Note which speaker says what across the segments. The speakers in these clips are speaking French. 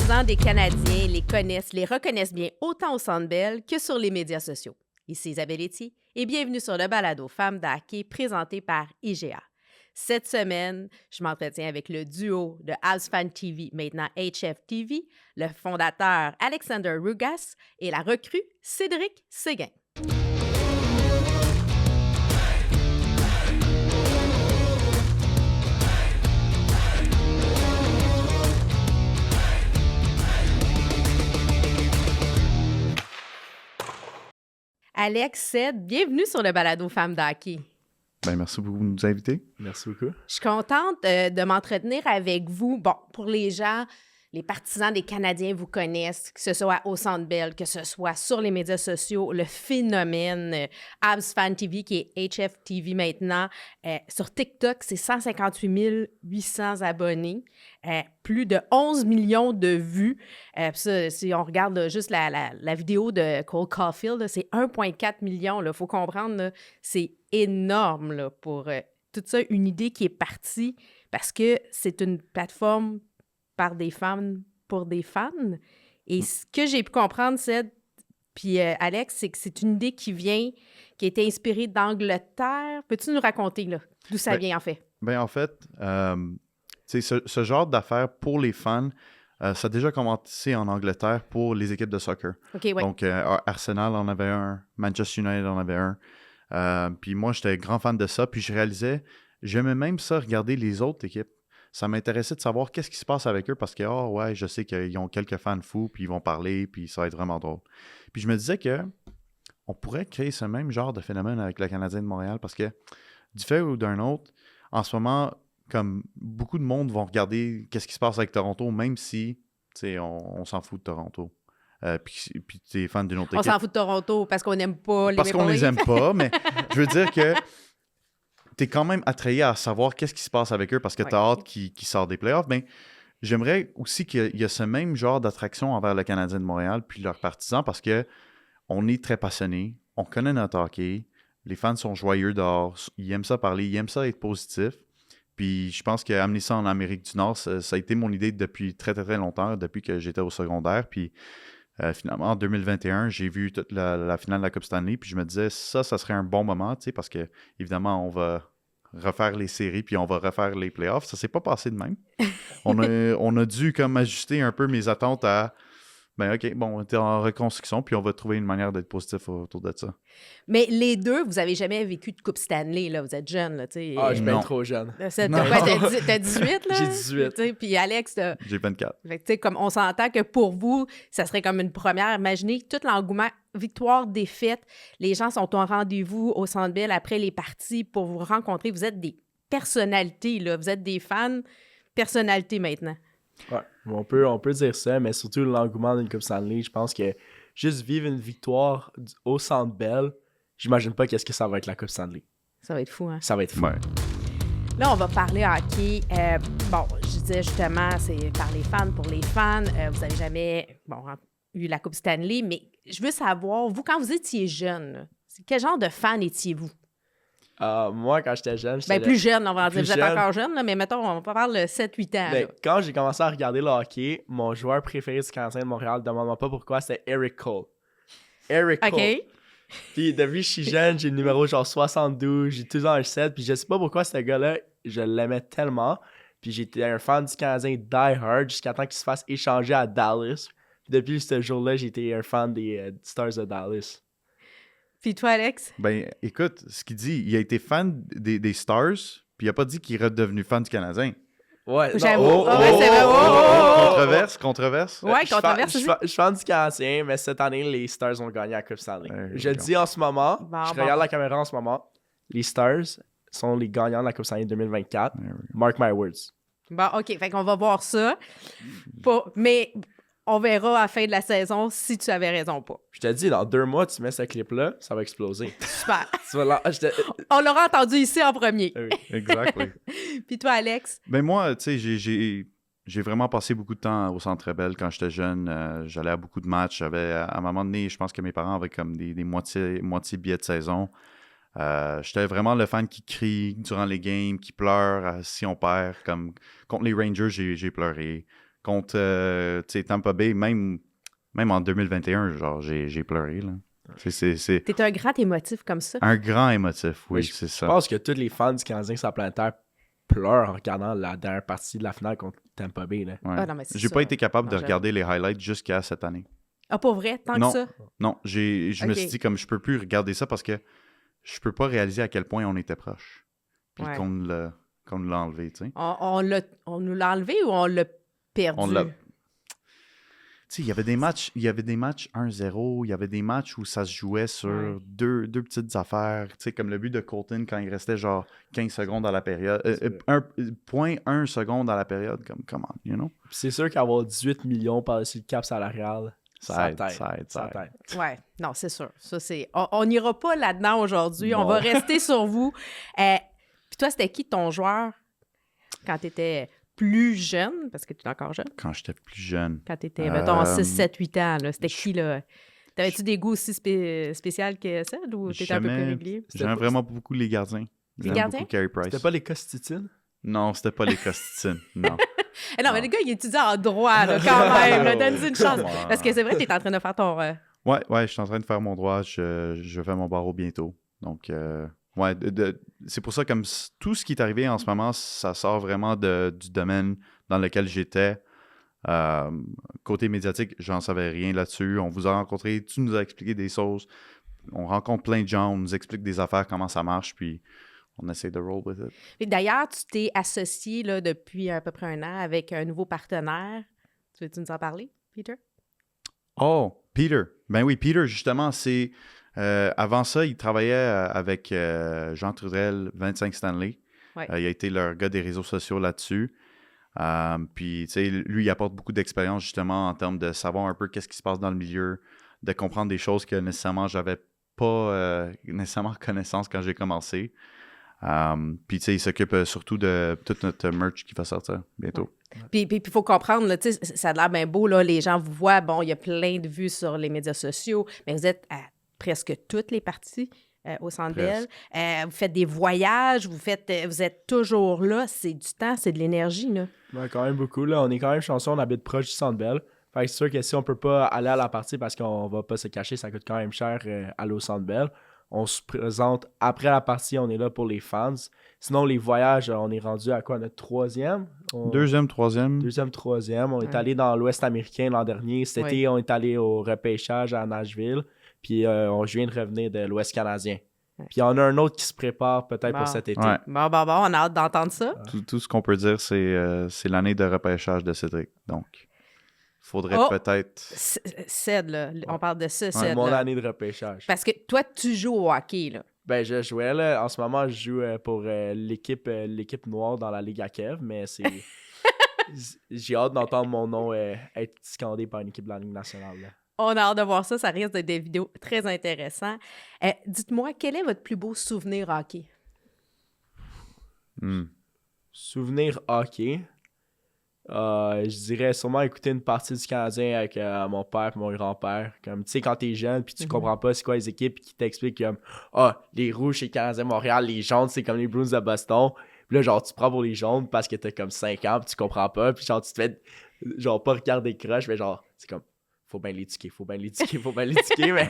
Speaker 1: partisans des Canadiens les connaissent, les reconnaissent bien autant au Centre Bell que sur les médias sociaux. Ici Isabelle Etier et bienvenue sur le balado Femmes de hockey présenté par IGA. Cette semaine, je m'entretiens avec le duo de Habs Fan TV, maintenant HF TV, le fondateur Alexander Rugas et la recrue Cédric Séguin. Alex, Ced, bienvenue sur le balado Femmes de hockey.
Speaker 2: Ben, merci beaucoup de nous inviter.
Speaker 3: Merci beaucoup.
Speaker 1: Je suis contente de m'entretenir avec vous. Bon, pour les gens, les partisans des Canadiens vous connaissent, que ce soit au Centre Bell, que ce soit sur les médias sociaux, le phénomène Habs Fan TV qui est HF TV maintenant. Sur TikTok, c'est 158 800 abonnés, plus de 11 millions de vues. Ça, si on regarde là, juste la vidéo de Cole Caulfield, là, c'est 1,4 million. Il faut comprendre, là, c'est énorme là, pour tout ça, une idée qui est partie parce que c'est une plateforme par des femmes pour des fans. Et ce que j'ai pu comprendre, c'est, puis Alex, c'est que c'est une idée qui a été inspirée d'Angleterre. Peux-tu nous raconter là, d'où ça vient en fait?
Speaker 2: Ben en fait, ce genre d'affaires pour les fans, ça a déjà commencé en Angleterre pour les équipes de soccer.
Speaker 1: Okay, ouais.
Speaker 2: Donc, Arsenal en avait un, Manchester United en avait un. Puis moi, j'étais grand fan de ça. Puis je réalisais, j'aimais même ça, regarder les autres équipes. Ça m'intéressait de savoir qu'est-ce qui se passe avec eux parce que, ouais, je sais qu'ils ont quelques fans fous, puis ils vont parler, puis ça va être vraiment drôle. Puis je me disais que on pourrait créer ce même genre de phénomène avec le Canadien de Montréal parce que, du fait ou d'un autre, en ce moment, comme beaucoup de monde vont regarder qu'est-ce qui se passe avec Toronto, même si, tu sais, on s'en fout de Toronto. Puis tu es fan d'une autre équipe.
Speaker 1: On s'en fout de Toronto parce qu'on n'aime pas les
Speaker 2: Parce qu'on les aime pas, mais je veux dire que t'es quand même attrayé à savoir qu'est-ce qui se passe avec eux parce que t'as hâte qu'ils sortent des playoffs. Ben, j'aimerais aussi qu'il y ait ce même genre d'attraction envers le Canadien de Montréal puis leurs partisans parce que on est très passionnés, on connaît notre hockey, les fans sont joyeux dehors, ils aiment ça parler, ils aiment ça être positif. Puis je pense qu'amener ça en Amérique du Nord, ça a été mon idée depuis très, très, très longtemps, depuis que j'étais au secondaire. Puis finalement, en 2021, j'ai vu toute la finale de la Coupe Stanley, puis je me disais, ça serait un bon moment, tu sais, parce que, évidemment, on va refaire les séries, puis on va refaire les playoffs. Ça s'est pas passé de même. On a dû comme ajuster un peu mes attentes à, ben OK, bon, on était en reconstruction, puis on va trouver une manière d'être positif autour de ça.
Speaker 1: Mais les deux, vous avez jamais vécu de Coupe Stanley, là, vous êtes jeunes, là, tu sais.
Speaker 3: Ah, je suis bien trop jeune.
Speaker 1: T'as 18, là?
Speaker 3: J'ai 18.
Speaker 1: Puis Alex,
Speaker 2: J'ai 24.
Speaker 1: Fait que, tu sais, comme on s'entend que pour vous, ça serait comme une première. Imaginez tout l'engouement, victoire, défaite. Les gens sont au rendez-vous au Centre Bell après les parties pour vous rencontrer. Vous êtes des personnalités, là. Vous êtes des fans personnalités maintenant.
Speaker 3: Ouais, on peut dire ça, mais surtout l'engouement d'une Coupe Stanley, je pense que juste vivre une victoire au Centre Bell, j'imagine pas qu'est-ce que ça va être la Coupe Stanley.
Speaker 1: Ça va être fou, hein?
Speaker 3: Ça va être fou.
Speaker 2: Ouais.
Speaker 1: Là, on va parler hockey. Bon, je disais justement, c'est par les fans pour les fans. Vous n'avez jamais eu la Coupe Stanley, mais je veux savoir, vous, quand vous étiez jeune, là, quel genre de fan étiez-vous?
Speaker 3: Moi, quand j'étais jeune, j'étais
Speaker 1: plus jeune, on va dire. Vous êtes encore jeune, là, mais mettons, on va parler de 7-8 ans.
Speaker 3: Ben, quand j'ai commencé à regarder le hockey, mon joueur préféré du Canadien de Montréal, demande-moi pas pourquoi, c'était Eric Cole. Eric Cole.
Speaker 1: OK.
Speaker 3: Puis depuis que je suis jeune, j'ai le numéro genre 72, j'ai toujours un 7, puis je sais pas pourquoi ce gars-là, je l'aimais tellement. Puis j'étais un fan du Canadien die hard jusqu'à temps qu'il se fasse échanger à Dallas. Puis depuis ce jour-là, j'ai été un fan des Stars de Dallas.
Speaker 1: Puis toi, Alex?
Speaker 2: Ben, écoute, ce qu'il dit, il a été fan des Stars, puis il a pas dit qu'il est redevenu fan du Canadien.
Speaker 3: Ouais,
Speaker 1: j'avoue.
Speaker 3: C'est vrai.
Speaker 2: Controverse.
Speaker 1: Ouais, controverse.
Speaker 3: Je suis fan du Canadien, mais cette année, les Stars ont gagné la Coupe Stanley. Je dis en ce moment, regarde la caméra en ce moment, les Stars sont les gagnants de la Coupe Stanley 2024. Mark my words.
Speaker 1: Bon, OK, fait qu'on va voir ça. Mais on verra à la fin de la saison si tu avais raison ou pas.
Speaker 3: Je te dis, dans 2 mois, tu mets ce clip-là, ça va exploser.
Speaker 1: Super.
Speaker 3: On
Speaker 1: On l'aura entendu ici en premier.
Speaker 2: Oui, exactly.
Speaker 1: Puis toi, Alex?
Speaker 2: Ben moi, tu sais, j'ai vraiment passé beaucoup de temps au Centre Bell quand j'étais jeune. J'allais à beaucoup de matchs. À un moment donné, je pense que mes parents avaient comme des moitié billets de saison. J'étais vraiment le fan qui crie durant les games, qui pleure si on perd. Comme contre les Rangers, j'ai pleuré. contre Tampa Bay, même en 2021, genre, j'ai pleuré, là. C'est
Speaker 1: T'es un grand émotif comme ça.
Speaker 2: un grand émotif, oui,
Speaker 3: Oui,
Speaker 2: c'est
Speaker 3: Je
Speaker 2: ça.
Speaker 3: pense que tous les fans du Canadien sur la planète Terre pleurent en regardant la dernière partie de la finale contre Tampa Bay. Là.
Speaker 2: Ouais.
Speaker 1: Ah non, mais c'est
Speaker 2: J'ai
Speaker 1: ça.
Speaker 2: pas été capable
Speaker 1: Non,
Speaker 2: de
Speaker 1: j'avoue.
Speaker 2: regarder les highlights jusqu'à cette année.
Speaker 1: Ah, pas vrai? Tant
Speaker 2: Non.
Speaker 1: que ça?
Speaker 2: Non, je me
Speaker 1: Ok.
Speaker 2: suis dit, comme, je peux plus regarder ça parce que je peux pas réaliser à quel point on était proche. Puis
Speaker 1: Ouais.
Speaker 2: qu'on nous l'a enlevé, tu sais.
Speaker 1: On nous l'a enlevé ou on l'a perdu?
Speaker 2: On l'a... Tu sais, il y avait des matchs 1-0, il y avait des matchs où ça se jouait sur
Speaker 1: Ouais.
Speaker 2: deux petites affaires, tu sais, comme le but de Colton quand il restait genre 15 secondes à la période,
Speaker 3: C'est vrai.
Speaker 2: 1.1 seconde à la période, comme, come on, you know?
Speaker 3: Puis c'est sûr qu'avoir 18 millions par-dessus le cap salarial,
Speaker 2: Ça aide.
Speaker 3: Ça t'aide.
Speaker 1: Ouais, non, c'est sûr. Ça, c'est... On n'ira pas là-dedans aujourd'hui. On
Speaker 3: Non.
Speaker 1: va rester sur vous. Puis toi, c'était qui ton joueur quand tu étais plus jeune? Parce que tu es encore jeune.
Speaker 2: Quand j'étais plus jeune.
Speaker 1: Quand tu étais, mettons, 6, 7, 8 ans. Là. C'était
Speaker 2: je-
Speaker 1: qui, là? T'avais-tu des goûts aussi spéciaux que ça? Ou t'étais un peu plus régulier?
Speaker 3: C'était
Speaker 2: J'aimais
Speaker 3: pas-
Speaker 2: vraiment beaucoup les gardiens. J'aime
Speaker 1: gardiens?
Speaker 2: beaucoup Carey Price.
Speaker 3: C'était pas les Costitines?
Speaker 2: Non, c'était pas les Costitines, non.
Speaker 1: Eh non, mais le gars, il étudie en droit, là, quand même. là. Donne-lui une chance.
Speaker 2: Come on.
Speaker 1: Parce que c'est vrai, tu es en train de faire ton...
Speaker 2: Ouais, je suis en train de faire mon droit. Je fais mon barreau bientôt. Donc, ouais, c'est pour ça, comme tout ce qui est arrivé en ce moment, ça sort vraiment du domaine dans lequel j'étais. Côté médiatique, j'en savais rien là-dessus. On vous a rencontré, tu nous as expliqué des choses. On rencontre plein de gens, on nous explique des affaires, comment ça marche, puis on essaie de roll with it.
Speaker 1: Et d'ailleurs, tu t'es associé là, depuis à peu près 1 an avec un nouveau partenaire. Tu veux-tu nous en parler, Peter?
Speaker 2: Oh, Peter. Ben oui, Peter, justement, c'est... avant ça, il travaillait avec Jean Trudel, 25 Stanley.
Speaker 1: Ouais.
Speaker 2: Il a été leur gars des réseaux sociaux là-dessus. Puis, tu sais, lui, il apporte beaucoup d'expérience, justement, en termes de savoir un peu qu'est-ce qui se passe dans le milieu, de comprendre des choses que nécessairement, j'avais pas nécessairement connaissance quand j'ai commencé. Puis, tu sais, il s'occupe surtout de toute notre merch qui va sortir bientôt.
Speaker 1: Puis il faut comprendre, là, tu sais, ça a l'air bien beau, là, les gens vous voient, bon, il y a plein de vues sur les médias sociaux, mais vous êtes à presque toutes les parties au Centre Bell. Vous faites des voyages, vous êtes toujours là, c'est du temps, c'est de l'énergie, là.
Speaker 3: Ouais, quand même beaucoup. Là. On est quand même chanceux, on habite proche du Centre Bell. Fait que c'est sûr que si on peut pas aller à la partie parce qu'on va pas se cacher, ça coûte quand même cher aller au Centre Bell. On se présente après la partie, on est là pour les fans. Sinon, les voyages, on est rendu à quoi, notre 3e?
Speaker 2: Deuxième, troisième.
Speaker 3: Deuxième, 3e. On est
Speaker 1: Ouais.
Speaker 3: allé dans l'Ouest américain l'an dernier. Cet été, on est allé au repêchage à Nashville. Puis je viens de revenir de l'Ouest canadien.
Speaker 1: Ouais.
Speaker 3: Puis il y en a un autre qui se prépare peut-être
Speaker 1: Bon.
Speaker 3: pour cet été.
Speaker 2: Ouais.
Speaker 1: Bon, on a hâte d'entendre ça.
Speaker 2: Tout ce qu'on peut dire, c'est l'année de repêchage de Cédric. Donc, il faudrait
Speaker 1: Oh!
Speaker 2: peut-être...
Speaker 1: Ced, là, on parle de ça,
Speaker 3: Ouais,
Speaker 1: Ced,
Speaker 3: mon
Speaker 1: là.
Speaker 3: année de repêchage.
Speaker 1: Parce que toi, tu joues au hockey, là.
Speaker 3: Ben, je jouais là. En ce moment, je joue pour l'équipe noire dans la Ligue à Kev, mais c'est. J'ai hâte d'entendre mon nom être scandé par une équipe de la Ligue nationale. Là.
Speaker 1: On a hâte de voir ça, ça risque d'être des vidéos très intéressantes. Dites-moi, quel est votre plus beau souvenir hockey?
Speaker 3: Souvenir hockey. Je dirais sûrement écouter une partie du Canadien avec mon père et mon grand-père. Comme tu sais, quand t'es jeune puis tu comprends pas c'est quoi les équipes qui t'expliquent comme les rouges c'est le Canadien Montréal, les jaunes c'est comme les Bruins de Boston. Puis là, genre, tu prends pour les jaunes parce que t'as comme 5 ans puis tu comprends pas. Puis genre, tu te fais genre pas regarder crush, mais genre, c'est comme faut bien l'éduquer, mais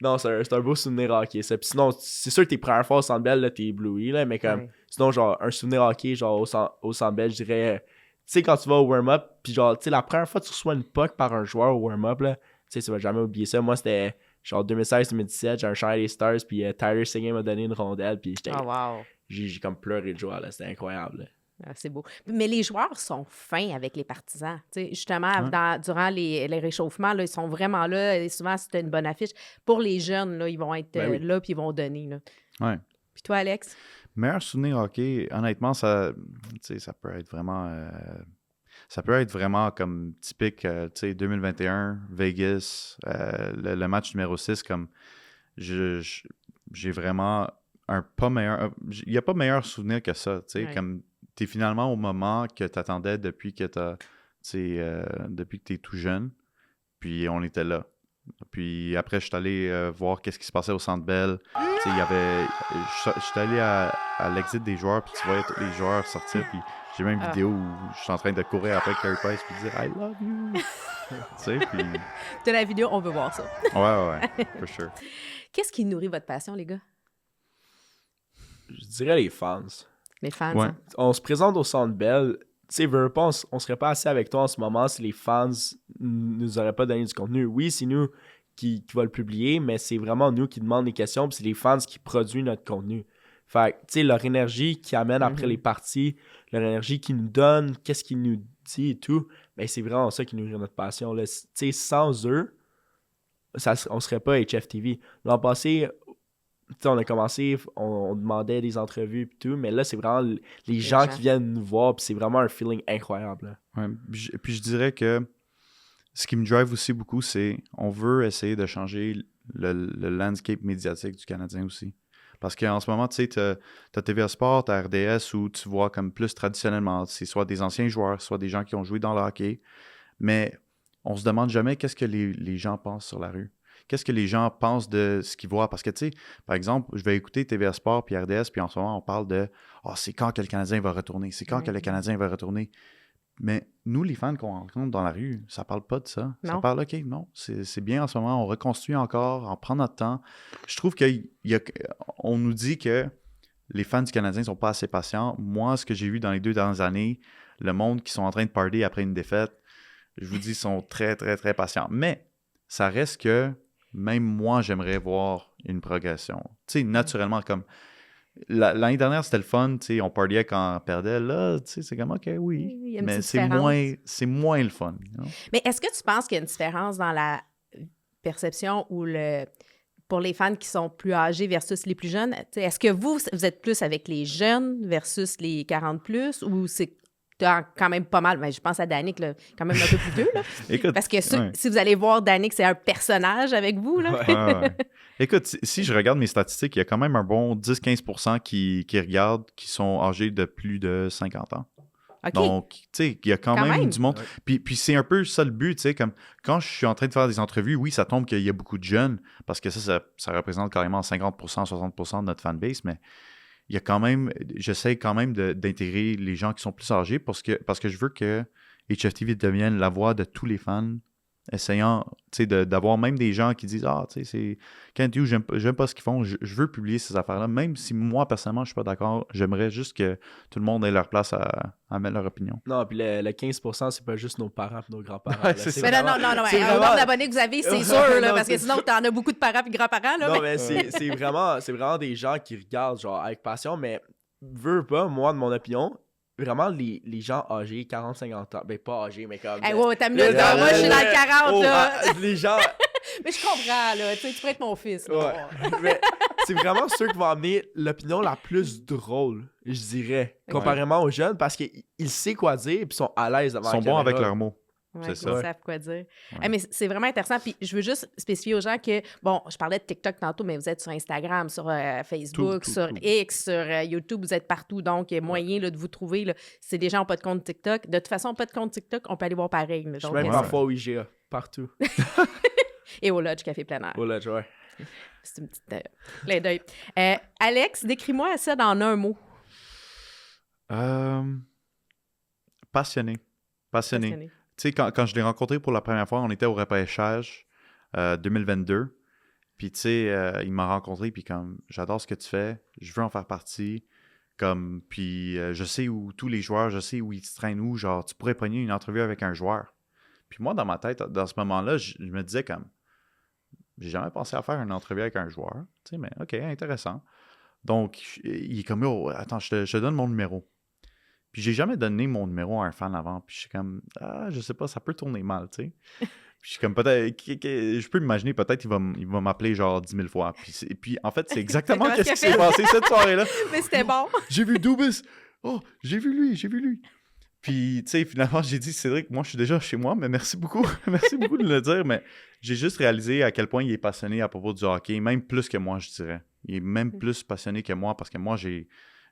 Speaker 3: non, c'est un beau souvenir hockey. Ça. Puis sinon, c'est sûr que tes premières fois au Centre Bell, là, t'es ébloui, là, mais comme, sinon, genre, un souvenir hockey, genre, au Centre Bell, je dirais, tu sais, quand tu vas au warm-up, puis genre, tu sais, la première fois que tu reçois une puck par un joueur au warm-up, là, tu sais, tu vas jamais oublier ça. Moi, c'était genre 2016-2017, j'ai un chandail des Stars, puis Tyler Seguin m'a donné une rondelle, puis
Speaker 1: Oh, wow.
Speaker 3: j'ai comme pleuré de joie, là, c'était incroyable, là.
Speaker 1: Ah, c'est beau. Mais les joueurs sont fins avec les partisans. Tu sais, justement, durant les réchauffements, là, ils sont vraiment là. Et souvent, c'était une bonne affiche. Pour les jeunes, là, ils vont être
Speaker 3: Ben oui.
Speaker 1: là puis ils vont donner. Là.
Speaker 2: Ouais.
Speaker 1: Puis toi, Alex?
Speaker 2: Meilleur souvenir hockey, honnêtement, ça peut être vraiment... ça peut être vraiment comme typique, tu sais, 2021, Vegas, le match numéro 6, comme j'ai vraiment un pas meilleur... Il n'y a pas meilleur souvenir que ça, tu sais,
Speaker 1: Ouais.
Speaker 2: comme t'es finalement au moment que t'attendais depuis que t'es tout jeune, puis on était là. Puis après, je suis allé voir qu'est-ce qui se passait au Centre Bell. Tu sais, il y avait... Je suis allé à l'exit des joueurs, puis tu voyais tous les joueurs sortir, puis j'ai même une vidéo où je suis en train de courir après Carey Price, puis dire « I love you! » Tu sais, puis...
Speaker 1: De la vidéo, on veut voir ça.
Speaker 2: Ouais, for sure.
Speaker 1: Qu'est-ce qui nourrit votre passion, les gars?
Speaker 3: Je dirais les fans.
Speaker 1: Les fans,
Speaker 2: Ouais.
Speaker 1: hein?
Speaker 3: On se présente au Centre Bell. Tu sais, veux pas, on serait pas assis avec toi en ce moment si les fans nous auraient pas donné du contenu. Oui, c'est nous qui va le publier, mais c'est vraiment nous qui demandons les questions, puis c'est les fans qui produisent notre contenu. Fait que, tu sais, leur énergie qui amène après les parties, leur énergie qui nous donne, qu'est-ce qu'ils nous dit et tout, ben c'est vraiment ça qui nourrit notre passion. Tu sais, sans eux, on serait pas HFTV. L'an passé, t'sais, on a commencé, on demandait des entrevues et tout, mais là, c'est vraiment les gens qui viennent nous voir, puis c'est vraiment un feeling incroyable.
Speaker 2: Ouais, puis je dirais que ce qui me drive aussi beaucoup, c'est on veut essayer de changer le landscape médiatique du Canadien aussi. Parce qu'en ce moment, tu sais, t'as TVA Sport, t'as RDS, où tu vois comme plus traditionnellement, c'est soit des anciens joueurs, soit des gens qui ont joué dans le hockey, mais on se demande jamais qu'est-ce que les gens pensent sur la rue. Qu'est-ce que les gens pensent de ce qu'ils voient? Parce que, tu sais, par exemple, je vais écouter TVA Sport puis RDS, puis en ce moment, on parle de « Ah, c'est quand que le Canadien va retourner? C'est quand que le Canadien va retourner? » Mais nous, les fans qu'on rencontre dans la rue, ça parle pas de ça.
Speaker 1: Non.
Speaker 2: Ça parle, OK, non, c'est bien en ce moment, on reconstruit encore, on prend notre temps. Je trouve qu'on nous dit que les fans du Canadien sont pas assez patients. Moi, ce que j'ai vu dans les 2 dernières années, le monde qui sont en train de party après une défaite, je vous dis, sont très, très, très patients. Mais ça reste que même moi, j'aimerais voir une progression. Tu sais, naturellement, comme l'année dernière, c'était le fun, tu sais, on partiait quand on perdait. Là, tu sais, c'est comme, OK, oui,
Speaker 1: Il y a une
Speaker 2: mais
Speaker 1: petite
Speaker 2: c'est moins le fun. You know?
Speaker 1: Mais est-ce que tu penses qu'il y a une différence dans la perception ou pour les fans qui sont plus âgés versus les plus jeunes? T'sais, est-ce que vous êtes plus avec les jeunes versus les 40+, ou c'est quand même pas mal? Mais je pense à Danick, là, quand même un peu plus vieux. Là.
Speaker 2: Écoute,
Speaker 1: Parce que si vous allez voir Danick, c'est un personnage avec vous. Là.
Speaker 2: Ouais. Écoute, si je regarde mes statistiques, il y a quand même un bon 10-15% qui regardent, qui sont âgés de plus de 50 ans.
Speaker 1: OK.
Speaker 2: Donc, tu sais, il y a quand même du monde. Puis c'est un peu ça le but, tu sais, comme quand je suis en train de faire des entrevues, oui, ça tombe qu'il y a beaucoup de jeunes, parce que ça représente carrément 50%, 60% de notre fanbase, mais il y a quand même, j'essaie quand même d'intégrer les gens qui sont plus âgés parce que je veux que HFTV devienne la voix de tous les fans, essayant, tu sais, d'avoir même des gens qui disent « Ah, tu sais, c'est Kent Hughes, j'aime pas ce qu'ils font, je veux publier ces affaires-là. » Même si moi, personnellement, je suis pas d'accord, j'aimerais juste que tout le monde ait leur place à mettre leur opinion.
Speaker 3: Non, puis le 15%, c'est pas juste nos parents et nos grands-parents.
Speaker 2: Ouais,
Speaker 3: là.
Speaker 2: c'est
Speaker 1: Mais
Speaker 2: ça.
Speaker 1: non.
Speaker 3: c'est
Speaker 1: Un
Speaker 3: vraiment-
Speaker 1: nombre d'abonnés que vous avez, c'est sûr, là,
Speaker 3: Non,
Speaker 1: parce que
Speaker 3: c'est-
Speaker 1: sinon, t'en as beaucoup de parents et grands-parents. Là,
Speaker 3: Non,
Speaker 1: mais-
Speaker 3: mais c'est vraiment des gens qui regardent genre avec passion, mais veux pas, moi, de mon opinion, vraiment les gens âgés, 40-50 ans, ben pas âgés, mais comme...
Speaker 1: Hey, ouais, t'as minute, là. Moi, je suis dans le 40,
Speaker 3: Oh,
Speaker 1: là.
Speaker 3: les gens...
Speaker 1: Mais je comprends, là. Tu sais, tu pourrais être mon fils. Là.
Speaker 3: Ouais. Mais c'est vraiment ceux qui vont amener l'opinion la plus drôle, je dirais, comparément aux jeunes, parce qu'ils savent quoi dire et ils sont à l'aise devant
Speaker 2: Ils sont
Speaker 3: la
Speaker 2: bons avec
Speaker 3: caméra.
Speaker 2: leurs mots.
Speaker 1: Ouais,
Speaker 2: C'est
Speaker 1: ils
Speaker 2: ça.
Speaker 1: savent quoi dire.
Speaker 2: Ouais.
Speaker 1: Mais c'est vraiment intéressant. Puis je veux juste spécifier aux gens que, bon, je parlais de TikTok tantôt, mais vous êtes sur Instagram, sur Facebook,
Speaker 2: Tout.
Speaker 1: sur X, sur YouTube, vous êtes partout. Donc, il y a moyen là, de vous trouver. Là. Si des gens n'ont pas de compte TikTok, de toute façon, pas de compte TikTok, on peut aller voir pareil. Là.
Speaker 3: Je suis
Speaker 1: Donc,
Speaker 3: même
Speaker 2: Ouais.
Speaker 3: parfois au IGA, partout.
Speaker 1: Et au Lodge Café Plein Air.
Speaker 3: Oh là, ouais.
Speaker 1: C'est une petite clin d'œil. Alex, décris-moi ça dans un mot.
Speaker 2: Passionné.
Speaker 1: Passionné.
Speaker 2: Tu sais, quand je l'ai rencontré pour la première fois, on était au repêchage 2022. Puis, tu sais, il m'a rencontré, puis comme, j'adore ce que tu fais, je veux en faire partie. Comme, puis, je sais où tous les joueurs, je sais où ils se traînent où. Genre, tu pourrais pogner une entrevue avec un joueur. Puis moi, dans ma tête, dans ce moment-là, je me disais comme, j'ai jamais pensé à faire une entrevue avec un joueur. Tu sais, mais OK, intéressant. Donc, il est comme, oh, attends, je te donne mon numéro. Puis j'ai jamais donné mon numéro à un fan avant. Puis je suis comme, je sais pas, ça peut tourner mal, tu sais. Puis je suis comme, peut-être, je peux m'imaginer, peut-être il va m'appeler genre 10 000 fois. Puis en fait, c'est exactement
Speaker 1: Comment
Speaker 2: ce qui s'est
Speaker 1: fait?
Speaker 2: passé cette soirée-là.
Speaker 1: Mais c'était bon.
Speaker 2: J'ai vu Dubas. Oh, j'ai vu lui. Puis, tu sais, finalement, j'ai dit, Cédric, moi, je suis déjà chez moi, mais merci beaucoup. Merci beaucoup de le dire, mais j'ai juste réalisé à quel point il est passionné à propos du hockey, même plus que moi, je dirais. Il est même plus passionné que moi, parce que moi, je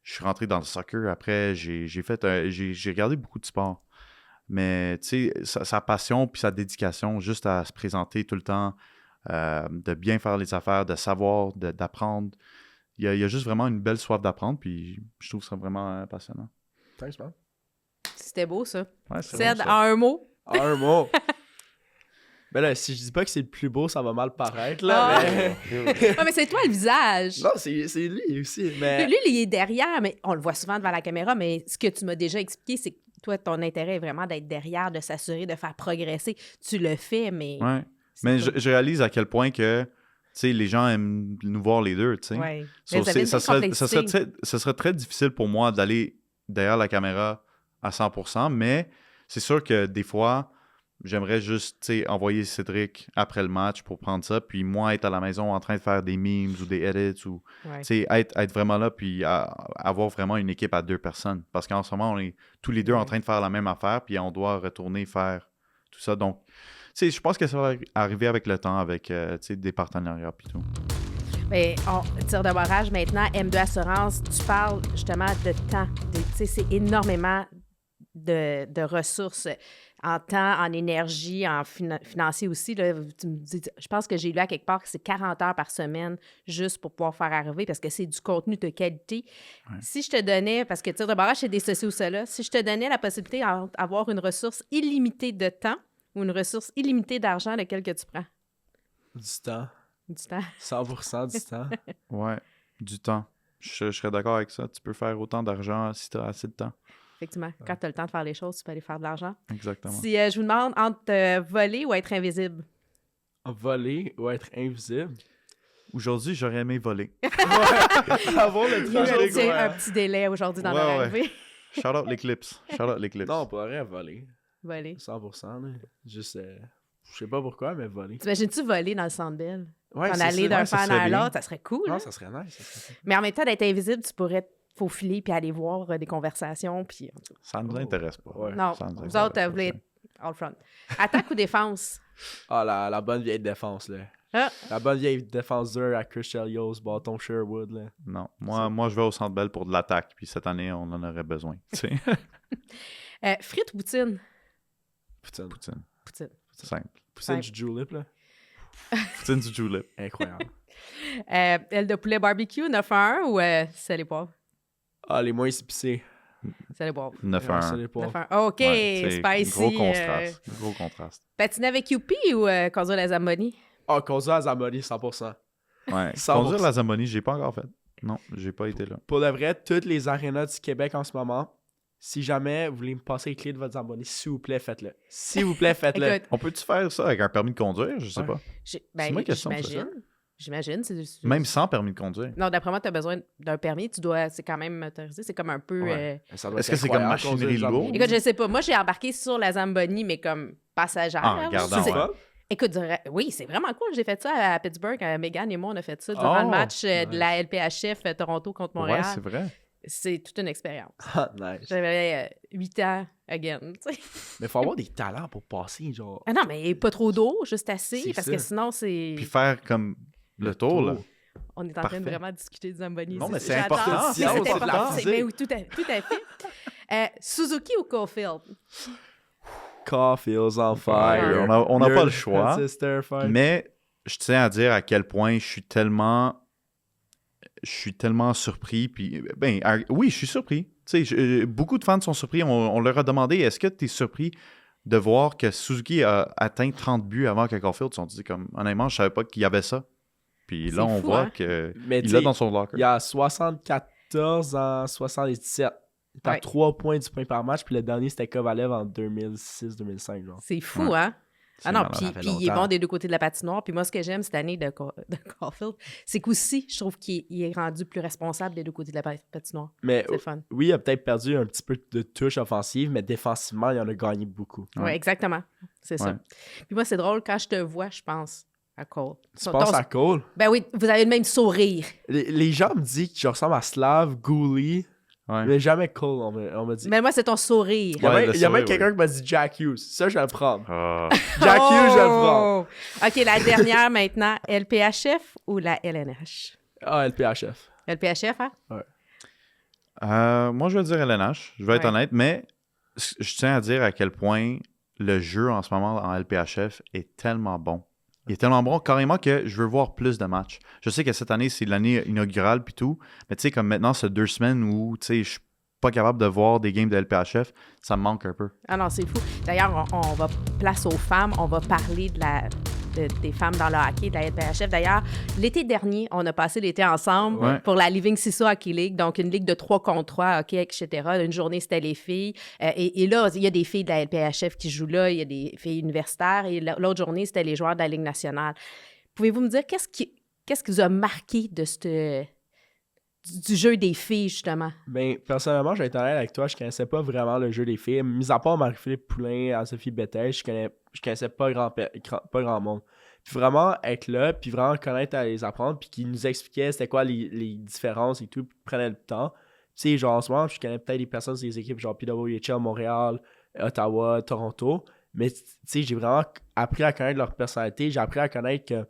Speaker 2: suis rentré dans le soccer. Après, j'ai regardé beaucoup de sports. Mais, tu sais, sa passion puis sa dédication juste à se présenter tout le temps de bien faire les affaires, de savoir, d'apprendre. Il y a juste vraiment une belle soif d'apprendre, puis je trouve ça vraiment passionnant.
Speaker 3: Thanks, man.
Speaker 1: C'était beau, ça.
Speaker 2: Ouais, c'est
Speaker 1: Ced,
Speaker 2: bon,
Speaker 1: en
Speaker 2: ça.
Speaker 1: un mot.
Speaker 3: Un mot. Mais là, si je dis pas que c'est le plus beau, ça va mal paraître, là.
Speaker 1: Ah.
Speaker 3: Mais...
Speaker 1: Ah, mais c'est toi le visage.
Speaker 3: non, c'est lui aussi, mais...
Speaker 1: Lui, il est derrière, mais on le voit souvent devant la caméra, mais ce que tu m'as déjà expliqué, c'est que toi, ton intérêt est vraiment d'être derrière, de s'assurer, de faire progresser. Tu le fais, mais...
Speaker 2: Ouais.
Speaker 1: c'est
Speaker 2: Mais
Speaker 1: pas-
Speaker 2: je réalise à quel point que, tu sais, les gens aiment nous voir les deux, tu sais.
Speaker 1: Ouais.
Speaker 2: So,
Speaker 1: Mais vous avez une
Speaker 2: ça
Speaker 1: belle
Speaker 2: ça serait très difficile pour moi d'aller derrière la caméra à 100%, mais c'est sûr que des fois, j'aimerais juste, tu sais, envoyer Cédric après le match pour prendre ça, puis moi être à la maison en train de faire des memes ou des edits, ou,
Speaker 1: Ouais.
Speaker 2: tu sais, être vraiment là, puis avoir vraiment une équipe à 2 personnes. Parce qu'en ce moment, on est tous les deux en
Speaker 1: Ouais.
Speaker 2: train de faire la même affaire, puis on doit retourner faire tout ça. Donc, tu sais, je pense que ça va arriver avec le temps, avec, tu sais, des partenariats, puis tout.
Speaker 1: Mais tir de barrage, maintenant, M2 Assurance, tu parles justement de temps. Tu sais, c'est énormément de ressources en temps, en énergie, en financier aussi. Là, tu me dis, je pense que j'ai lu à quelque part que c'est 40 heures par semaine juste pour pouvoir faire arriver parce que c'est du contenu de qualité.
Speaker 2: Ouais.
Speaker 1: Si je te donnais, parce que tir de barrage, c'est des ceci ou cela, si je te donnais la possibilité d'avoir une ressource illimitée de temps ou une ressource illimitée d'argent, lequel que tu prends?
Speaker 3: Du temps.
Speaker 1: Du temps.
Speaker 3: 100% du temps.
Speaker 2: Ouais, du temps. Je serais d'accord avec ça. Tu peux faire autant d'argent si tu as assez de temps.
Speaker 1: Effectivement, quand tu as le temps de faire les choses, tu peux aller faire de l'argent.
Speaker 2: Exactement.
Speaker 1: Si je vous demande entre voler ou être invisible.
Speaker 3: Voler ou être invisible.
Speaker 2: Aujourd'hui, j'aurais aimé voler.
Speaker 3: Avoir le
Speaker 1: Il y a
Speaker 3: temps
Speaker 1: eu un petit délai aujourd'hui dans
Speaker 2: Ouais,
Speaker 1: leur
Speaker 2: ouais.
Speaker 1: arrivée.
Speaker 2: Shout out l'Eclipse. Shout out l'Eclipse.
Speaker 3: Non, on pourrait voler.
Speaker 1: Voler.
Speaker 3: 100%. Là. Juste, je sais pas pourquoi, mais voler.
Speaker 1: T'imagines-tu voler dans le Centre Bell?
Speaker 3: Ouais,
Speaker 1: En
Speaker 3: c'est
Speaker 1: aller
Speaker 3: ça.
Speaker 1: d'un
Speaker 2: Ouais, ça
Speaker 1: fan
Speaker 2: serait
Speaker 1: à
Speaker 2: bien.
Speaker 1: l'autre, ça serait cool.
Speaker 3: Non,
Speaker 1: hein?
Speaker 3: ça serait nice. Ça serait cool.
Speaker 1: Mais en même temps, d'être invisible, tu pourrais te faufiler puis aller voir des conversations. Puis...
Speaker 2: Ça ne nous intéresse pas.
Speaker 3: Ouais.
Speaker 1: Non,
Speaker 2: Ça nous
Speaker 1: vous
Speaker 2: intéresse
Speaker 1: autres,
Speaker 2: pas,
Speaker 1: vous voulez
Speaker 2: ça.
Speaker 1: être all front. Attaque ou défense?
Speaker 3: Ah, la bonne vieille défense, là.
Speaker 1: Ah.
Speaker 3: La bonne vieille défense dure à Chris Chelios, bâton Sherwood, là.
Speaker 2: Non. Moi, je vais au Centre Bell pour de l'attaque. Puis cette année, on en aurait besoin. Tu sais.
Speaker 1: Frites ou poutine?
Speaker 3: Putain.
Speaker 2: Poutine.
Speaker 1: Poutine.
Speaker 2: Simple.
Speaker 3: Poutine
Speaker 1: Ouais.
Speaker 3: du Julep, là.
Speaker 2: Poutine du julep.
Speaker 3: Incroyable.
Speaker 1: Aile de poulet barbecue, 9-1 ou sel et poivre?
Speaker 3: Ah, les moins épicés.
Speaker 1: Sel et poivre.
Speaker 2: 9 à 1.
Speaker 1: 9-1. OK,
Speaker 2: Ouais, c'est
Speaker 1: spicy.
Speaker 2: Gros contraste. Gros contraste.
Speaker 1: Patiner avec Youpi ou conduire la Zamboni?
Speaker 3: Ah, conduire à Zamboni, 100%.
Speaker 2: Ouais.
Speaker 3: 100%.
Speaker 2: Conduire la Zamboni, j'ai pas encore fait. Non, j'ai pas été là.
Speaker 3: Pour de vrai, toutes les arénas du Québec en ce moment, si jamais vous voulez me passer les clés de votre Zamboni, s'il vous plaît, faites-le. S'il vous plaît, faites-le.
Speaker 1: Écoute,
Speaker 2: On peut-tu faire ça avec un permis de conduire? Je sais
Speaker 3: Ouais.
Speaker 2: pas.
Speaker 1: ben,
Speaker 2: moi question,
Speaker 1: j'imagine. J'imagine.
Speaker 2: Même sans permis de conduire.
Speaker 1: Non, d'après moi, tu as besoin d'un permis. C'est quand même autorisé. C'est comme un peu...
Speaker 3: Ouais. Ça doit
Speaker 2: Est-ce
Speaker 3: être
Speaker 2: que c'est comme
Speaker 3: incroyable, conduire
Speaker 2: machinerie
Speaker 3: une Zamboni.
Speaker 2: lourde?
Speaker 1: Écoute, je sais pas. Moi, j'ai embarqué sur la Zamboni, mais comme passagère.
Speaker 2: Ah, en regardant,
Speaker 1: C'est-
Speaker 2: ouais.
Speaker 1: Écoute, oui, c'est vraiment cool. J'ai fait ça à Pittsburgh. Megan et moi, on a fait ça durant le match de la LPHF Toronto contre Montréal.
Speaker 2: Ouais, c'est vrai.
Speaker 1: C'est toute une expérience.
Speaker 3: Ah, nice.
Speaker 1: J'avais 8 ans, again. tu sais.
Speaker 3: Mais faut avoir des talents pour passer, genre.
Speaker 1: Ah non, mais pas trop d'eau, juste assez,
Speaker 3: C'est
Speaker 1: parce
Speaker 3: ça.
Speaker 1: que sinon, c'est...
Speaker 2: Puis faire comme le tour, là.
Speaker 1: On est en train
Speaker 2: Parfait.
Speaker 1: de vraiment discuter de Zamboni.
Speaker 2: Non, mais c'est
Speaker 1: j'adore.
Speaker 2: important,
Speaker 3: c'est
Speaker 1: C'est
Speaker 3: important.
Speaker 1: important.
Speaker 3: C'est-
Speaker 1: Mais oui, tout à fait. Suzuki ou Caulfield?
Speaker 3: Caulfield's on
Speaker 2: Ouais,
Speaker 3: fire.
Speaker 2: on n'a
Speaker 3: Your
Speaker 2: pas le choix.
Speaker 3: sister fire.
Speaker 2: Mais je tiens à dire à quel point je suis tellement surpris. Puis, ben, oui, je suis surpris. Tu sais, beaucoup de fans sont surpris. On leur a demandé, est-ce que tu es surpris de voir que Suzuki a atteint 30 buts avant que Caulfield? Ils se sont dit, comme, honnêtement, je savais pas qu'il y avait ça. Puis là,
Speaker 1: C'est
Speaker 2: on
Speaker 1: fou,
Speaker 2: voit
Speaker 1: hein?
Speaker 2: qu'il
Speaker 3: Mais tu
Speaker 2: l'a
Speaker 3: sais,
Speaker 2: dans son locker.
Speaker 3: il y a 74 en 77. Il est à
Speaker 1: Ouais.
Speaker 3: 3 points du point par match, puis le dernier, c'était Kovalev en 2006-2005, genre.
Speaker 1: C'est fou,
Speaker 2: Ouais.
Speaker 1: hein?
Speaker 2: C'est
Speaker 1: Ah non,
Speaker 2: malade.
Speaker 1: puis
Speaker 3: Ça fait
Speaker 1: puis il est
Speaker 3: longtemps.
Speaker 1: bon des deux côtés de la patinoire. Puis moi, ce que j'aime cette année de Caulfield, c'est qu'aussi, je trouve qu'il est rendu plus responsable des deux côtés de la patinoire.
Speaker 3: Mais
Speaker 1: C'est le fun.
Speaker 3: oui, il a peut-être perdu un petit peu de touche offensive, mais défensivement, il en a gagné beaucoup.
Speaker 1: Oui,
Speaker 2: Ouais.
Speaker 1: exactement. C'est ça.
Speaker 2: Ouais.
Speaker 1: Puis moi, c'est drôle, quand je te vois, je pense à Cole.
Speaker 3: Tu penses à Cole?
Speaker 1: Ben oui, vous avez le même sourire.
Speaker 3: Les gens me disent que je ressemble à Slav, Gouli,
Speaker 2: Ouais.
Speaker 3: mais jamais Cole, on m'a dit.
Speaker 1: Mais moi, c'est ton sourire.
Speaker 3: Il y a
Speaker 2: Ouais,
Speaker 3: même,
Speaker 2: le
Speaker 3: il y a même
Speaker 2: sourire,
Speaker 3: quelqu'un qui m'a dit Jack Hughes. Ça, je vais le prendre.
Speaker 2: Ah.
Speaker 3: Jack Hughes, je vais le prendre.
Speaker 1: Oh! OK, la dernière maintenant. LPHF ou la LNH?
Speaker 3: Ah, LPHF.
Speaker 1: LPHF, hein?
Speaker 2: Moi, je vais dire LNH. Je vais être
Speaker 1: Ouais.
Speaker 2: honnête, mais je tiens à dire à quel point le jeu en ce moment en LPHF est tellement bon. Il est tellement bon, carrément, que je veux voir plus de matchs. Je sais que cette année, c'est l'année inaugurale puis tout, mais tu sais, comme maintenant, c'est 2 semaines où, tu sais, je suis pas capable de voir des games de LPHF, ça me manque un peu.
Speaker 1: Ah non, c'est fou. D'ailleurs, on va place aux femmes, on va parler des femmes dans le hockey, de la LPHF. D'ailleurs, l'été dernier, on a passé l'été ensemble pour la Living Cissa Hockey League, donc une ligue de 3 contre 3, hockey, etc. Une journée, c'était les filles. Et là, il y a des filles de la LPHF qui jouent là, il y a des filles universitaires. Et l'autre journée, c'était les joueurs de la Ligue nationale. Pouvez-vous me dire qu'est-ce qui vous a marqué de du jeu des filles, justement?
Speaker 3: Ben, personnellement, je vais être honnête avec toi, je connaissais pas vraiment le jeu des filles. Mis à part Marie-Philippe Poulain, Anne-Sophie Bettel, je connaissais pas grand monde. Puis vraiment être là, puis vraiment connaître à les apprendre, puis qu'ils nous expliquaient c'était quoi les différences et tout, puis qu'ils prenaient le temps. Tu sais, genre en ce moment, je connais peut-être des personnes des équipes genre PWHL, Montréal, Ottawa, Toronto, mais tu sais, j'ai vraiment appris à connaître leur personnalité, j'ai appris à connaître que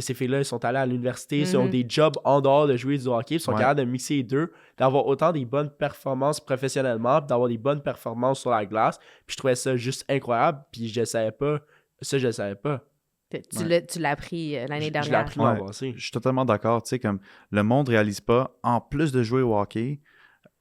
Speaker 3: ces filles-là, ils sont allés à l'université, ils ont des jobs en dehors de jouer du hockey, ils sont capables de mixer les deux, d'avoir autant des bonnes performances professionnellement, puis d'avoir des bonnes performances sur la glace. Puis je trouvais ça juste incroyable, puis je le savais pas. Ça, je le savais pas.
Speaker 1: Tu l'as appris l'année dernière.
Speaker 3: Je l'ai appris l'an passé.
Speaker 2: Je suis totalement d'accord. Tu sais, comme le monde réalise pas, en plus de jouer au hockey,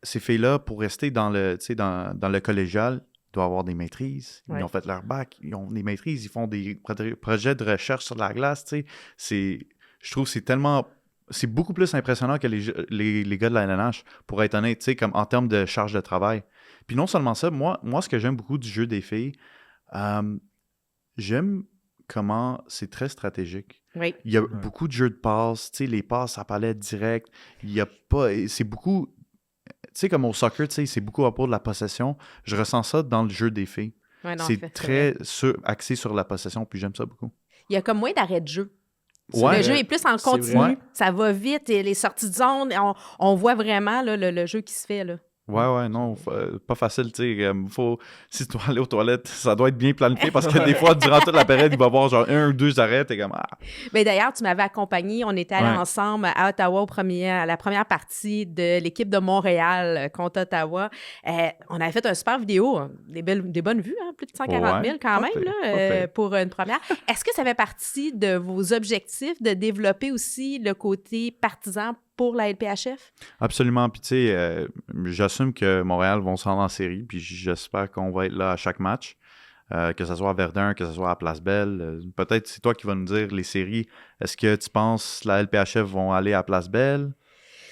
Speaker 2: ces filles-là, pour rester dans le collégial, doivent avoir des maîtrises. Ils ont fait leur bac, ils ont des maîtrises, ils font des projets de recherche sur la glace. Tu sais. Je trouve que c'est beaucoup plus impressionnant que les gars de la LNH, pour être honnête, tu sais, comme en termes de charge de travail. Puis non seulement ça, moi ce que j'aime beaucoup du jeu des filles, j'aime comment c'est très stratégique.
Speaker 1: Oui.
Speaker 2: Il y a beaucoup de jeux de passes, tu sais, les passes à palette direct. Il y a pas... C'est beaucoup... Tu sais, comme au soccer, tu sais, c'est beaucoup à propos de la possession. Je ressens ça dans le jeu des filles.
Speaker 1: Ouais, non,
Speaker 2: c'est très axé sur la possession, puis j'aime ça beaucoup.
Speaker 1: Il y a comme moins d'arrêt de jeu.
Speaker 2: Ouais,
Speaker 1: le jeu est plus en continu.
Speaker 2: Ouais.
Speaker 1: Ça va vite. Et les sorties de zone, on voit vraiment là, le jeu qui se fait. Là.
Speaker 2: Ouais, non, pas facile, tu sais. Si tu dois aller aux toilettes, ça doit être bien planifié parce que des fois, durant toute la période, il va y avoir genre 1 ou 2 arrêts, t'es comme
Speaker 1: Mais d'ailleurs, tu m'avais accompagné, on était allés ensemble à Ottawa à la première partie de l'équipe de Montréal contre Ottawa. On avait fait un super vidéo, des bonnes vues, hein, plus de 140 000 quand même, là, pour une première. Est-ce que ça fait partie de vos objectifs de développer aussi le côté partisan pour la LPHF?
Speaker 2: Absolument. Puis, tu sais, j'assume que Montréal vont se rendre en série. Puis, j'espère qu'on va être là à chaque match. Que ce soit à Verdun, que ce soit à Place Belle. Peut-être c'est toi qui vas nous dire les séries. Est-ce que tu penses que la LPHF vont aller à Place Belle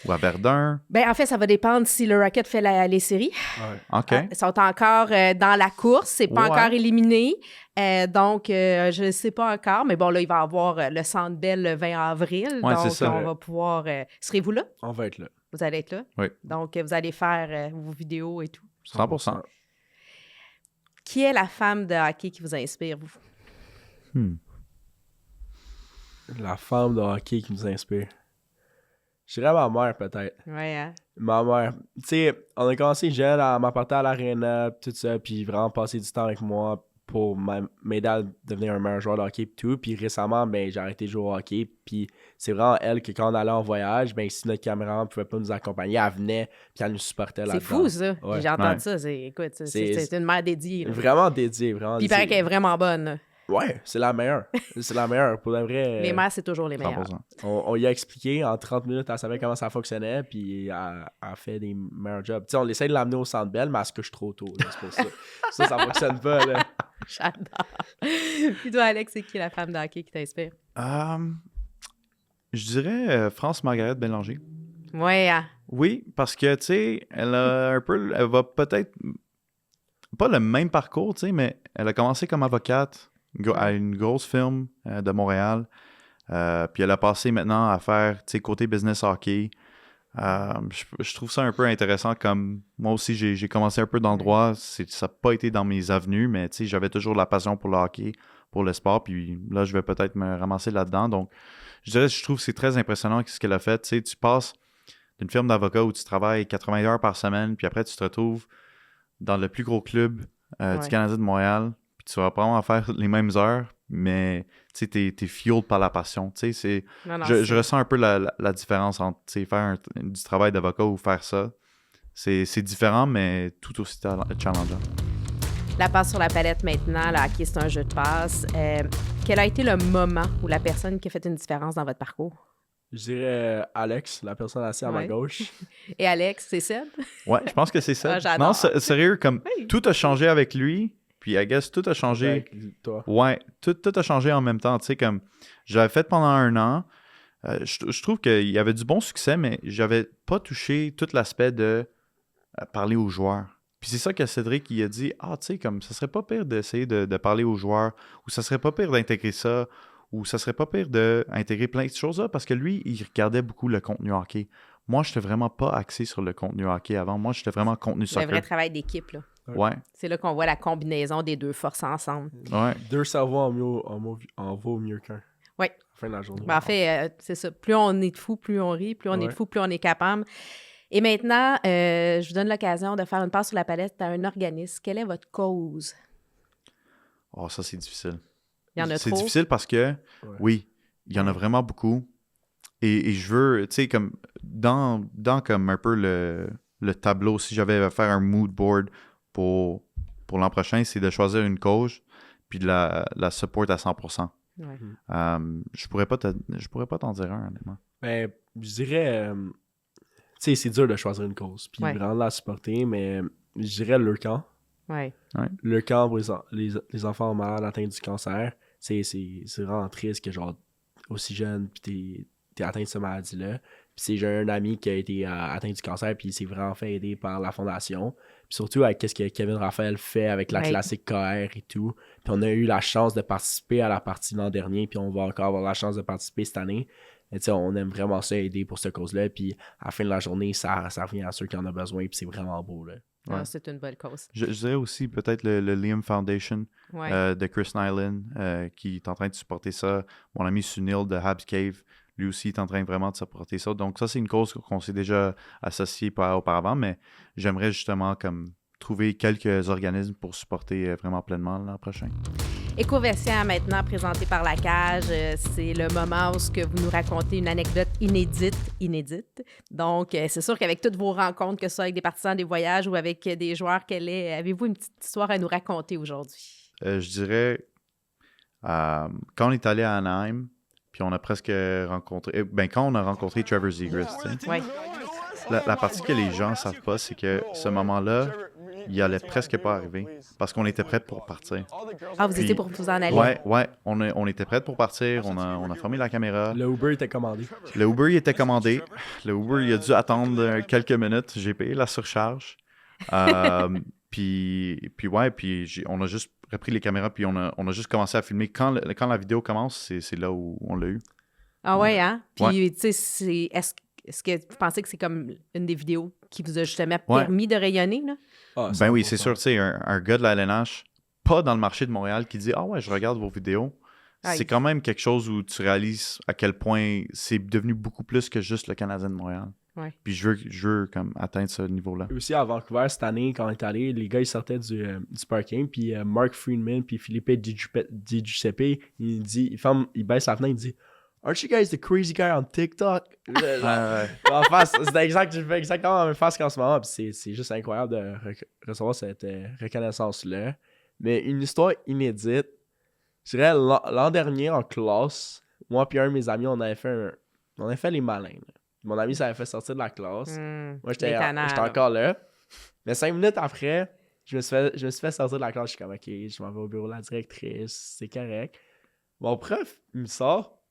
Speaker 2: ou à Verdun?
Speaker 1: Bien, en fait, ça va dépendre si le Rocket fait les séries.
Speaker 2: Ouais. OK.
Speaker 1: Ils sont encore dans la course. C'est pas encore éliminé. Donc, je ne sais pas encore. Mais bon, là, il va y avoir le Centre Bell le 20 avril.
Speaker 2: Ouais,
Speaker 1: donc,
Speaker 2: c'est ça.
Speaker 1: on va pouvoir... Serez-vous là?
Speaker 3: On va être là.
Speaker 1: Vous allez être là?
Speaker 2: Oui.
Speaker 1: Donc, vous allez faire vos vidéos et tout.
Speaker 2: 100%.
Speaker 1: Qui est la femme de hockey qui vous inspire, vous?
Speaker 3: La femme de hockey qui nous inspire. Je dirais ma mère, peut-être.
Speaker 1: Ouais, hein?
Speaker 3: Ma mère. Tu sais, on a commencé jeune à m'apporter à l'aréna, tout ça, puis vraiment passer du temps avec moi pour m'aider à devenir un meilleur joueur de hockey et tout. Puis récemment, ben, j'ai arrêté de jouer au hockey. Puis c'est vraiment elle que quand on allait en voyage, ben, si notre caméra ne pouvait pas nous accompagner, elle venait puis elle nous supportait là-dedans.
Speaker 1: C'est fou, ça.
Speaker 3: Ouais.
Speaker 1: J'ai entendu ça. Écoute, c'est une mère dédiée. Là.
Speaker 3: Vraiment dédiée, vraiment
Speaker 1: Puis il paraît qu'elle est vraiment bonne. Là.
Speaker 3: Ouais, c'est la meilleure. C'est la meilleure. Pour de vrai.
Speaker 1: Les mères, c'est toujours les meilleures.
Speaker 2: 100%.
Speaker 3: On lui a expliqué en 30 minutes, elle savait comment ça fonctionnait, puis elle a fait des meilleurs jobs. Tu sais, on essaie de l'amener au Centre Bell, mais elle se couche trop tôt. Là, c'est pour ça. Ça fonctionne pas. Là.
Speaker 1: J'adore. Puis toi, Alex, c'est qui la femme de hockey qui t'inspire?
Speaker 2: Je dirais France-Margaret Bélanger.
Speaker 1: Ouais. Hein.
Speaker 2: Oui, parce que, tu sais, elle va peut-être pas le même parcours, tu sais, mais elle a commencé comme avocate à une grosse firme de Montréal. Puis elle a passé maintenant à faire, tu sais, côté business hockey. Je trouve ça un peu intéressant, comme moi aussi, j'ai commencé un peu dans le droit. Ça n'a pas été dans mes avenues, mais tu sais, j'avais toujours la passion pour le hockey, pour le sport. Puis là, je vais peut-être me ramasser là-dedans. Donc, je trouve que c'est très impressionnant ce qu'elle a fait. Tu sais, tu passes d'une firme d'avocat où tu travailles 80 heures par semaine, puis après, tu te retrouves dans le plus gros club du Canadien de Montréal, puis tu vas probablement faire les mêmes heures, mais tu sais, t'es fueled par la passion. Tu sais, je ressens un peu la différence entre faire du travail d'avocat ou faire ça. C'est différent, mais tout aussi challengeant.
Speaker 1: La passe sur la palette maintenant, le hockey, c'est un jeu de passe. quel a été le moment ou la personne qui a fait une différence dans votre parcours?
Speaker 3: Je dirais Alex, la personne assise à ma gauche.
Speaker 1: Et Alex, c'est Seb?
Speaker 2: Ouais, je pense que c'est ça.
Speaker 1: J'adore.
Speaker 2: Non, sérieux, comme tout a changé avec lui, puis I guess tout a changé.
Speaker 3: Avec toi.
Speaker 2: Ouais, tout a changé en même temps. Tu sais, comme j'avais fait pendant 1 an, je trouve qu'il y avait du bon succès, mais j'avais pas touché tout l'aspect de parler aux joueurs. Puis c'est ça que Cédric il a dit, tu sais, comme ça serait pas pire d'essayer de parler aux joueurs, ou ça serait pas pire d'intégrer ça, ou ça serait pas pire d'intégrer plein de choses là, parce que lui, il regardait beaucoup le contenu hockey. Moi, je n'étais vraiment pas axé sur le contenu hockey avant. Moi, j'étais vraiment contenu soccer.
Speaker 1: Le vrai travail d'équipe, là.
Speaker 2: Ouais.
Speaker 1: C'est là qu'on voit la combinaison des deux forces ensemble.
Speaker 2: Ouais.
Speaker 3: 2 cerveaux en vaut mieux qu'un.
Speaker 1: Oui.
Speaker 3: À la fin de la journée.
Speaker 1: En fait, c'est ça. Plus on est de fous, plus on rit. Plus on est de fous, plus on est capable. Et maintenant, je vous donne l'occasion de faire une passe sur la palette à un organisme. Quelle est votre cause?
Speaker 2: Oh, ça, c'est difficile.
Speaker 1: Il y en a
Speaker 2: C'est
Speaker 1: trop.
Speaker 2: difficile parce que, oui, il y en a vraiment beaucoup. Et je veux, tu sais, comme dans comme un peu le tableau, si j'avais à faire un mood board pour l'an prochain, c'est de choisir une cause puis de la support à 100%.
Speaker 1: Ouais.
Speaker 2: Je pourrais pas t'en dire un, honnêtement.
Speaker 3: Ben, je dirais... tu sais, c'est dur de choisir une cause, puis vraiment la supporter, mais je dirais le camp.
Speaker 1: Ouais.
Speaker 3: Le camp pour les enfants malades atteints du cancer, c'est vraiment triste que, genre, aussi jeune, puis t'es atteint de cette maladie-là. Puis j'ai un ami qui a été atteint du cancer, puis il s'est vraiment fait aider par la fondation. Puis surtout avec ce que Kevin Raphaël fait avec la classique KR et tout. Puis on a eu la chance de participer à la partie l'an dernier, puis on va encore avoir la chance de participer cette année. Et on aime vraiment ça, aider pour cette cause-là. Puis à la fin de la journée, ça revient à ceux qui en ont besoin, puis c'est vraiment beau, là.
Speaker 1: Ah, c'est une bonne cause.
Speaker 2: Je dirais aussi peut-être le Liam Foundation de Chris Nyland qui est en train de supporter ça. Mon ami Sunil de Habs Cave, lui aussi est en train vraiment de supporter ça. Donc ça, c'est une cause qu'on s'est déjà associé auparavant, mais j'aimerais justement comme trouver quelques organismes pour supporter vraiment pleinement l'an prochain.
Speaker 1: Éco-Vestiaire maintenant présenté par La Cage. C'est le moment où vous nous racontez une anecdote inédite. Donc, c'est sûr qu'avec toutes vos rencontres, que ce soit avec des partisans des voyages ou avec des joueurs, avez-vous une petite histoire à nous raconter aujourd'hui?
Speaker 2: Je dirais, quand on est allé à Anaheim, puis on a presque rencontré... quand on a rencontré Trevor Zegras, la partie que les gens ne savent pas, c'est que ce moment-là, il allait presque pas arriver parce qu'on était prêts pour partir.
Speaker 1: Ah, vous étiez pour vous en aller?
Speaker 2: Ouais. On était prêts pour partir. On a fermé la caméra.
Speaker 3: Le Uber était commandé.
Speaker 2: Le Uber, il était commandé. Le Uber, il a dû attendre quelques minutes. J'ai payé la surcharge. Puis on a juste repris les caméras puis on a juste commencé à filmer. Quand la vidéo commence, c'est là où on l'a eu.
Speaker 1: Ah ouais, hein? Puis, tu sais, est-ce que vous pensez que c'est comme une des vidéos qui vous a justement permis de rayonner, là?
Speaker 2: Ah, ben oui, c'est sûr, tu sais, un gars de la LNH, pas dans le marché de Montréal, qui dit « Ah ouais, je regarde vos vidéos », c'est quand même quelque chose où tu réalises à quel point c'est devenu beaucoup plus que juste le Canadien de Montréal.
Speaker 1: Ouais.
Speaker 2: Puis je veux comme atteindre ce niveau-là.
Speaker 3: Aussi à Vancouver, cette année, quand on est allé, les gars, ils sortaient du parking, puis Mark Friedman, puis Philippe Di Giuseppe, il baisse la fenêtre, il dit « Aren't you guys the crazy guy on TikTok? » En face, je fais exactement la même face qu'en ce moment, puis c'est juste incroyable de recevoir cette reconnaissance-là. Mais une histoire inédite, je dirais l'an dernier en classe, moi et un de mes amis, on avait fait les malins. Là. Mon ami s'avait fait sortir de la classe. Moi, j'étais encore là. Mais 5 minutes après, je me suis fait sortir de la classe. Je suis comme, OK, je m'en vais au bureau de la directrice, c'est correct. Mon prof, il me sort,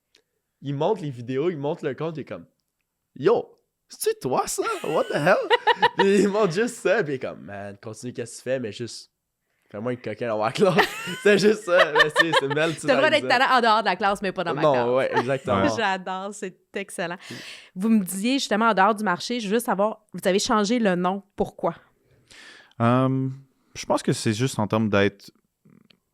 Speaker 3: il montre les vidéos, il montre le compte, il est comme, Yo, c'est-tu toi ça? What the hell? Puis il montre juste ça, puis il est comme, man, continue, qu'est-ce que tu fais, mais juste, fais-moi une coquine dans ma classe. C'est juste ça, c'est une belle petite.
Speaker 1: T'as le droit d'être talent en dehors de la classe, mais pas dans ma classe.
Speaker 3: Non, ouais, exactement.
Speaker 1: J'adore, c'est excellent. Vous me disiez justement en dehors du marché, je veux juste savoir, vous avez changé le nom, pourquoi?
Speaker 2: Je pense que c'est juste en termes d'être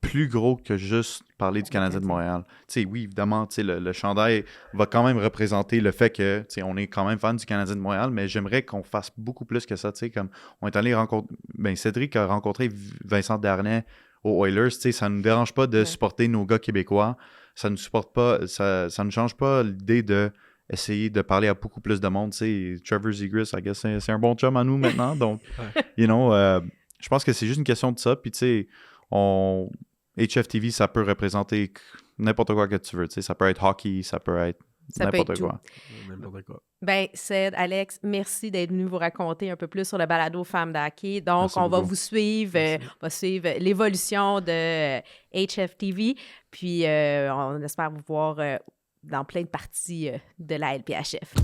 Speaker 2: plus gros que juste parler du Canadien de Montréal. Tu sais, oui, évidemment, tu sais, le chandail va quand même représenter le fait que, tu sais, on est quand même fan du Canadien de Montréal, mais j'aimerais qu'on fasse beaucoup plus que ça, tu sais, comme on est allé rencontrer, Cédric a rencontré Vincent Darnay aux Oilers, tu sais, ça ne nous dérange pas de supporter nos gars québécois, ça ne supporte pas, ça ne change pas l'idée de essayer de parler à beaucoup plus de monde, tu sais, Trevor Zegras, I guess, c'est un bon chum à nous maintenant, donc, you know, je pense que c'est juste une question de ça, puis tu sais, HFTV, ça peut représenter n'importe quoi que tu veux. Tu sais, ça peut être hockey, ça peut être
Speaker 1: Ça peut
Speaker 2: n'importe
Speaker 1: être tout.
Speaker 2: quoi.
Speaker 3: N'importe quoi.
Speaker 1: Ben, Ced, Alex, merci d'être venu vous raconter un peu plus sur le balado Femmes d'hockey. Donc,
Speaker 2: Merci
Speaker 1: on va
Speaker 2: beaucoup.
Speaker 1: vous suivre,
Speaker 3: Merci.
Speaker 1: on va suivre l'évolution de HFTV, puis on espère vous voir dans plein de parties de la LPHF.